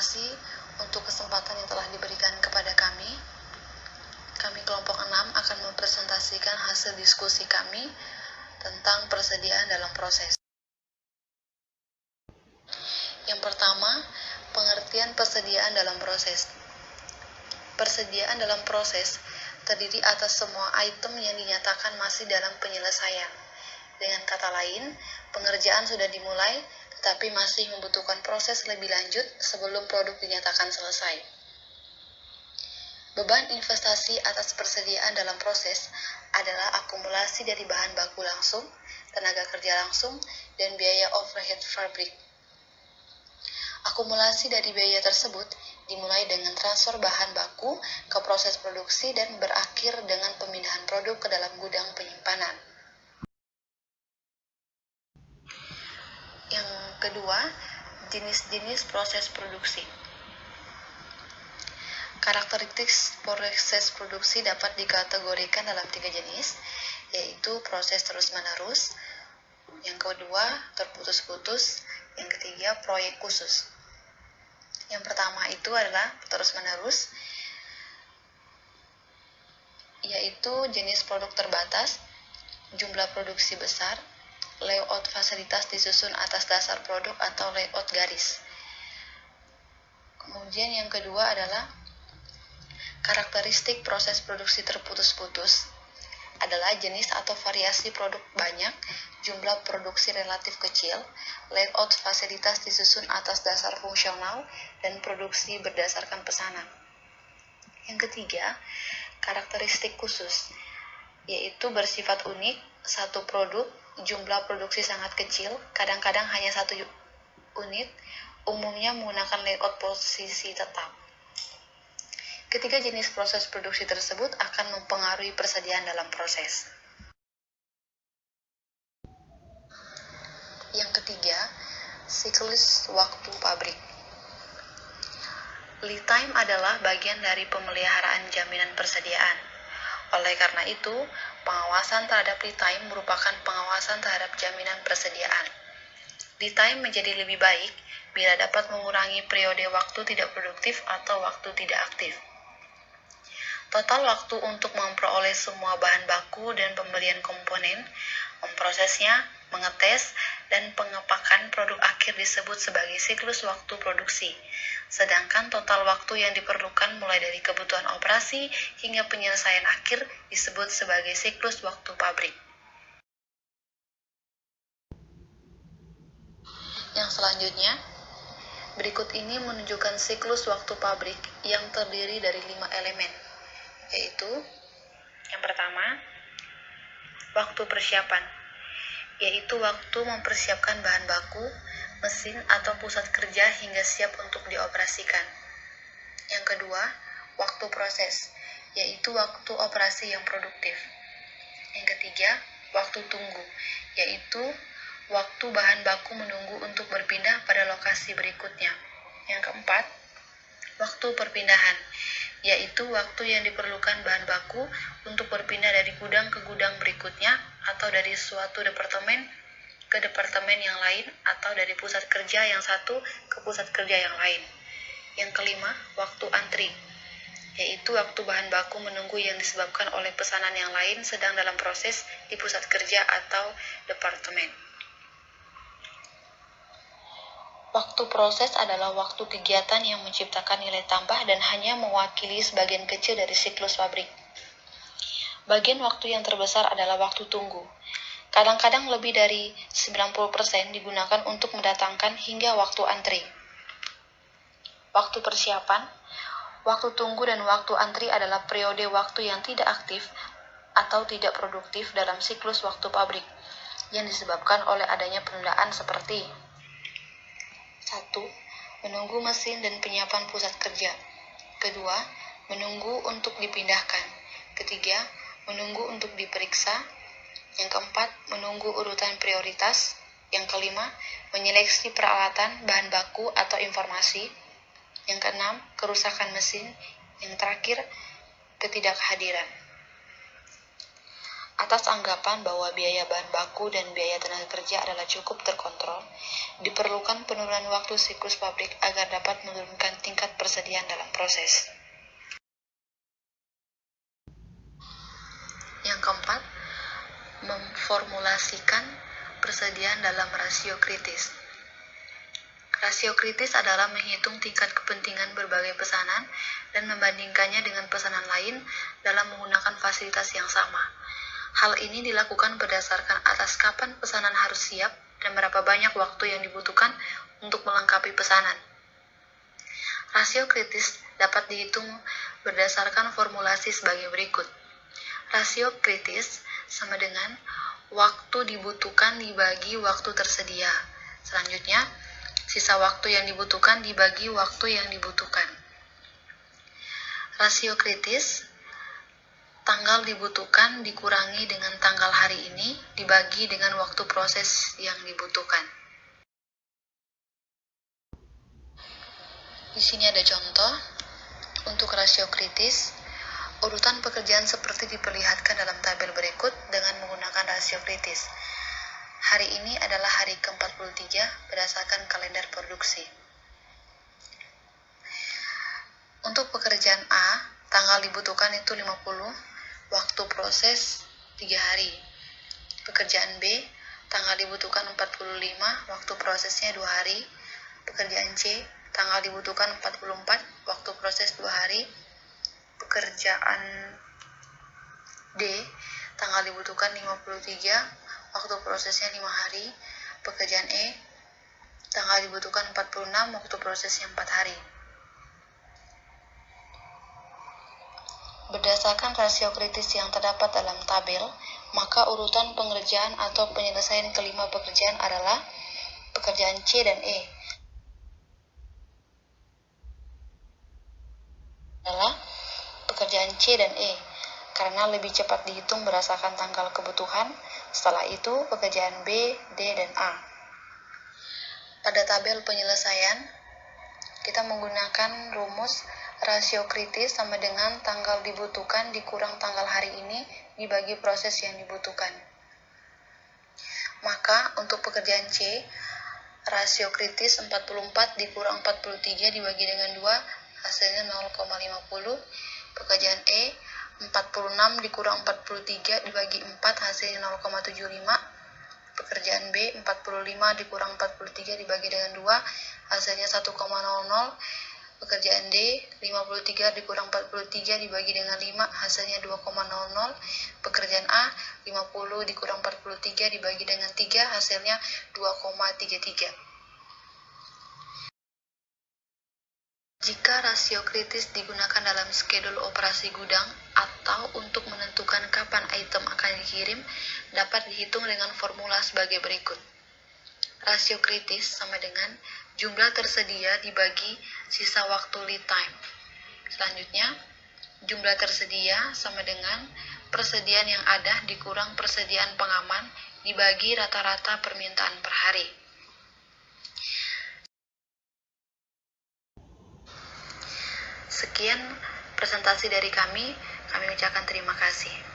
kasih untuk kesempatan yang telah diberikan kepada kami. Kami kelompok 6 akan mempresentasikan hasil diskusi kami tentang persediaan dalam proses. Yang pertama, pengertian persediaan dalam proses. Persediaan dalam proses terdiri atas semua item yang dinyatakan masih dalam penyelesaian. Dengan kata lain, pengerjaan sudah dimulai, tetapi masih membutuhkan proses lebih lanjut sebelum produk dinyatakan selesai. Beban investasi atas persediaan dalam proses adalah akumulasi dari bahan baku langsung, tenaga kerja langsung, dan biaya overhead pabrik. Akumulasi dari biaya tersebut dimulai dengan transfer bahan baku ke proses produksi dan berakhir dengan pemindahan produk ke dalam gudang penyimpanan. Yang kedua, jenis-jenis proses produksi. Karakteristik proses produksi dapat dikategorikan dalam 3 jenis, yaitu proses terus-menerus, yang kedua terputus-putus, yang ketiga proyek khusus. Yang pertama itu adalah terus-menerus, yaitu jenis produk terbatas, jumlah produksi besar, layout fasilitas disusun atas dasar produk atau layout garis. Kemudian yang kedua adalah karakteristik proses produksi terputus-putus, adalah jenis atau variasi produk banyak, jumlah produksi relatif kecil, layout fasilitas disusun atas dasar fungsional, dan produksi berdasarkan pesanan. Yang ketiga, karakteristik khusus, yaitu bersifat unik, satu produk, jumlah produksi sangat kecil, kadang-kadang hanya 1 unit, umumnya menggunakan layout posisi tetap. Ketiga jenis proses produksi tersebut akan mempengaruhi persediaan dalam proses. Yang ketiga, siklus waktu pabrik. Lead time adalah bagian dari pemeliharaan jaminan persediaan. Oleh karena itu, pengawasan terhadap lead time merupakan pengawasan terhadap jaminan persediaan. Lead time menjadi lebih baik bila dapat mengurangi periode waktu tidak produktif atau waktu tidak aktif. Total waktu untuk memperoleh semua bahan baku dan pembelian komponen, memprosesnya, mengetes, dan pengepakan produk akhir disebut sebagai siklus waktu produksi. Sedangkan total waktu yang diperlukan mulai dari kebutuhan operasi hingga penyelesaian akhir disebut sebagai siklus waktu pabrik. Yang selanjutnya, berikut ini menunjukkan siklus waktu pabrik yang terdiri dari 5 elemen, yaitu yang pertama, waktu persiapan, yaitu waktu mempersiapkan bahan baku, mesin atau pusat kerja hingga siap untuk dioperasikan. Yang kedua, waktu proses, yaitu waktu operasi yang produktif. Yang ketiga, waktu tunggu, yaitu waktu bahan baku menunggu untuk berpindah pada lokasi berikutnya. Yang keempat, waktu perpindahan, yaitu waktu yang diperlukan bahan baku untuk berpindah dari gudang ke gudang berikutnya atau dari suatu departemen ke departemen yang lain atau dari pusat kerja yang satu ke pusat kerja yang lain. Yang kelima, waktu antri, yaitu waktu bahan baku menunggu yang disebabkan oleh pesanan yang lain sedang dalam proses di pusat kerja atau departemen. Waktu proses adalah waktu kegiatan yang menciptakan nilai tambah dan hanya mewakili sebagian kecil dari siklus pabrik. Bagian waktu yang terbesar adalah waktu tunggu. Kadang-kadang lebih dari 90% digunakan untuk mendatangkan hingga waktu antri. Waktu persiapan, waktu tunggu dan waktu antri adalah periode waktu yang tidak aktif atau tidak produktif dalam siklus waktu pabrik yang disebabkan oleh adanya penundaan seperti 1. Menunggu mesin dan penyiapan pusat kerja. Kedua, menunggu untuk dipindahkan. Ketiga, menunggu untuk diperiksa. Yang keempat, menunggu urutan prioritas. Yang kelima, menyeleksi peralatan, bahan baku, atau informasi. Yang keenam, kerusakan mesin. Yang terakhir, ketidakhadiran. Atas anggapan bahwa biaya bahan baku dan biaya tenaga kerja adalah cukup terkontrol, diperlukan penurunan waktu siklus pabrik agar dapat menurunkan tingkat persediaan dalam proses. Yang keempat, memformulasikan persediaan dalam rasio kritis. Rasio kritis adalah menghitung tingkat kepentingan berbagai pesanan dan membandingkannya dengan pesanan lain dalam menggunakan fasilitas yang sama. Hal ini dilakukan berdasarkan atas kapan pesanan harus siap dan berapa banyak waktu yang dibutuhkan untuk melengkapi pesanan. Rasio kritis dapat dihitung berdasarkan formulasi sebagai berikut. Rasio kritis sama dengan waktu dibutuhkan dibagi waktu tersedia. Selanjutnya, sisa waktu yang dibutuhkan dibagi waktu yang dibutuhkan. Rasio kritis, tanggal dibutuhkan dikurangi dengan tanggal hari ini dibagi dengan waktu proses yang dibutuhkan. Di sini ada contoh untuk rasio kritis. Urutan pekerjaan seperti diperlihatkan dalam tabel berikut dengan menggunakan rasio kritis. Hari ini adalah hari ke-43 berdasarkan kalender produksi. Untuk pekerjaan A, tanggal dibutuhkan itu 50, waktu proses 3 hari. Pekerjaan B, tanggal dibutuhkan 45, waktu prosesnya 2 hari. Pekerjaan C, tanggal dibutuhkan 44, waktu proses 2 hari. Pekerjaan D, tanggal dibutuhkan 53, waktu prosesnya 5 hari. Pekerjaan E, tanggal dibutuhkan 46, waktu prosesnya 4 hari. Berdasarkan rasio kritis yang terdapat dalam tabel, maka urutan pengerjaan atau penyelesaian kelima pekerjaan adalah pekerjaan C dan E. Adalah pekerjaan C dan E, karena lebih cepat dihitung berdasarkan tanggal kebutuhan. Setelah itu, pekerjaan B, D, dan A. Pada tabel penyelesaian, kita menggunakan rumus rasio kritis sama dengan tanggal dibutuhkan dikurang tanggal hari ini dibagi proses yang dibutuhkan. Maka untuk pekerjaan C, rasio kritis 44 dikurang 43 dibagi dengan 2, hasilnya 0,50. Pekerjaan E, 46 dikurang 43 dibagi 4, hasilnya 0,75. Pekerjaan B, 45 dikurang 43 dibagi dengan 2, hasilnya 1,00. Pekerjaan D, 53 dikurang 43 dibagi dengan 5, hasilnya 2,00. Pekerjaan A, 50 dikurang 43 dibagi dengan 3, hasilnya 2,33. Jika rasio kritis digunakan dalam skedul operasi gudang atau untuk menentukan kapan item akan dikirim, dapat dihitung dengan formula sebagai berikut. Rasio kritis sama dengan jumlah tersedia dibagi sisa waktu lead time. Selanjutnya, jumlah tersedia sama dengan persediaan yang ada dikurang persediaan pengaman dibagi rata-rata permintaan per hari. Sekian presentasi dari kami ucapkan terima kasih.